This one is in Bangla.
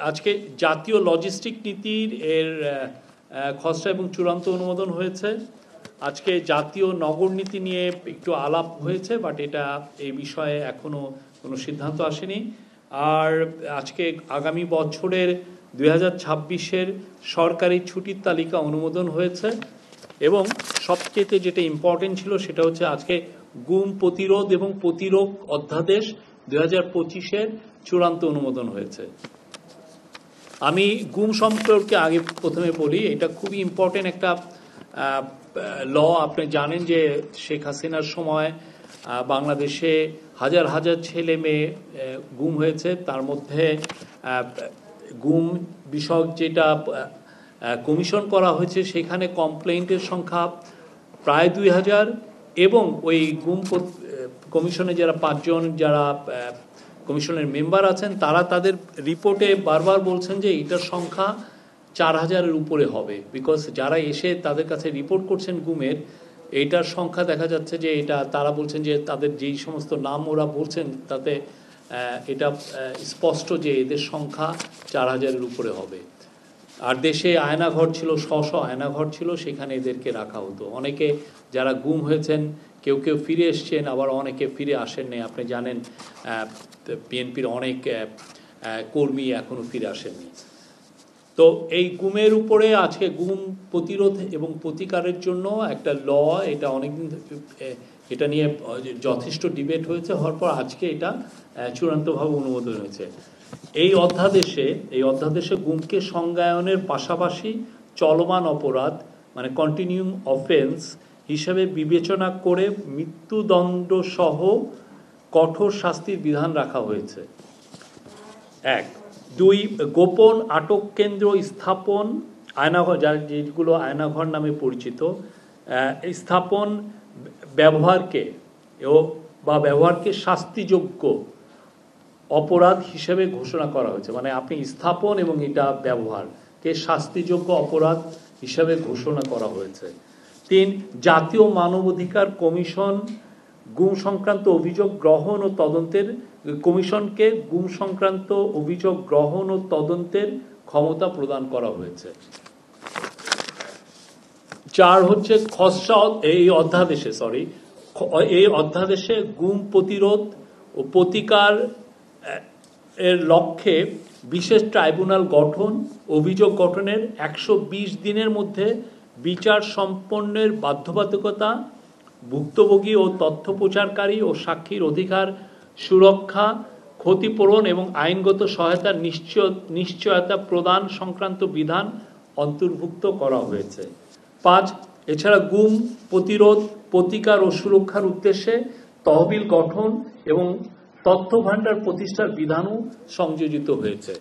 আজকে জাতীয় লজিস্টিক নীতির খসড়া এবং চূড়ান্ত অনুমোদন হয়েছে। আজকে জাতীয় নগর নীতি নিয়ে একটু আলাপ হয়েছে, বাট এটা এই বিষয়ে এখনো কোনো সিদ্ধান্ত আসেনি। আর আজকে আগামী বছরের 2026-এর সরকারি ছুটির তালিকা অনুমোদন হয়েছে। এবং সবচেয়ে যেটা ইম্পর্টেন্ট ছিল সেটা হচ্ছে আজকে গুম প্রতিরোধ এবং প্রতিরোধ অধ্যাদেশ 2025-এর চূড়ান্ত অনুমোদন হয়েছে। আমি গুম সম্পর্কে আগে প্রথমে বলি, এটা খুবই ইম্পর্টেন্ট একটা ল। আপনি জানেন যে শেখ হাসিনার সময় বাংলাদেশে হাজার হাজার ছেলে মেয়ে গুম হয়েছে। তার মধ্যে গুম বিষয়ক যেটা কমিশন করা হয়েছে সেখানে কমপ্লেইন্টের সংখ্যা প্রায় 2000, এবং ওই গুম কমিশনে যারা 5 জন যারা কমিশনের মেম্বার আছেন তারা তাদের রিপোর্টে বারবার বলছেন যে এটার সংখ্যা 4000-এর উপরে হবে, বিকজ যারা এসে তাদের কাছে রিপোর্ট করছেন গুমের, এইটার সংখ্যা দেখা যাচ্ছে যে এটা তারা বলছেন যে তাদের যেই সমস্ত নাম ওরা বলছেন তাতে এটা স্পষ্ট যে এদের সংখ্যা 4000-এর উপরে হবে। আর দেশে আয়নাঘর ছিল, শশ আয়নাঘর ছিল, সেখানে এদেরকে রাখা হতো। অনেকে যারা গুম হয়েছেন কেউ কেউ ফিরে এসছেন, আবার অনেকে ফিরে আসেননি। আপনি জানেন বিএনপির অনেক কর্মী এখনো ফিরে আসেননি। তো এই গুমের উপরে আজকে গুম প্রতিরোধ এবং প্রতিকারের জন্য একটা ল, এটা অনেকদিন এটা নিয়ে যথেষ্ট ডিবেট হয়েছে, হওয়ার পর আজকে এটা চূড়ান্তভাবে অনুমোদন হয়েছে। এই অধ্যাদেশে গুমকে সংজ্ঞায়নের পাশাপাশি চলমান অপরাধ মানে কন্টিনিউম অফেন্স হিসেবে বিবেচনা করে মৃত্যুদণ্ড সহ কঠোর শাস্তির বিধান রাখা হয়েছে। 1, 2 গোপন আটক কেন্দ্র স্থাপন, আয়নাঘর যেগুলো আয়নাঘর নামে পরিচিত, স্থাপন ব্যবহারকে শাস্তিযোগ্য অপরাধ হিসেবে ঘোষণা করা হয়েছে। মানে আপনি স্থাপন এবং এটা ব্যবহারকে শাস্তিযোগ্য অপরাধ হিসেবে ঘোষণা করা হয়েছে। 3, জাতীয় মানবাধিকার কমিশন গুম সংক্রান্ত অভিযোগ গ্রহণ ও তদন্তের কমিশনকে গুম সংক্রান্ত অভিযোগ গ্রহণ ও তদন্তের ক্ষমতা প্রদান করা হয়েছে। 4 হচ্ছে খসড়া এই অধ্যাদেশে গুম প্রতিরোধ ও প্রতিকার এর লক্ষ্যে বিশেষ ট্রাইব্যুনাল গঠন, অভিযোগ গঠনের 120 দিনের মধ্যে বিচার সম্পন্নের বাধ্যবাধকতা, ভুক্তভোগী ও তথ্য প্রচারকারী ও সাক্ষীর অধিকার সুরক্ষা, ক্ষতিপূরণ এবং আইনগত সহায়তার নিশ্চয়তা প্রদান সংক্রান্ত বিধান অন্তর্ভুক্ত করা হয়েছে। 5, এছাড়া গুম প্রতিরোধ, প্রতিকার ও সুরক্ষার উদ্দেশ্যে তহবিল গঠন এবং তথ্য ভাণ্ডার প্রতিষ্ঠার বিধানও সংযোজিত হয়েছে।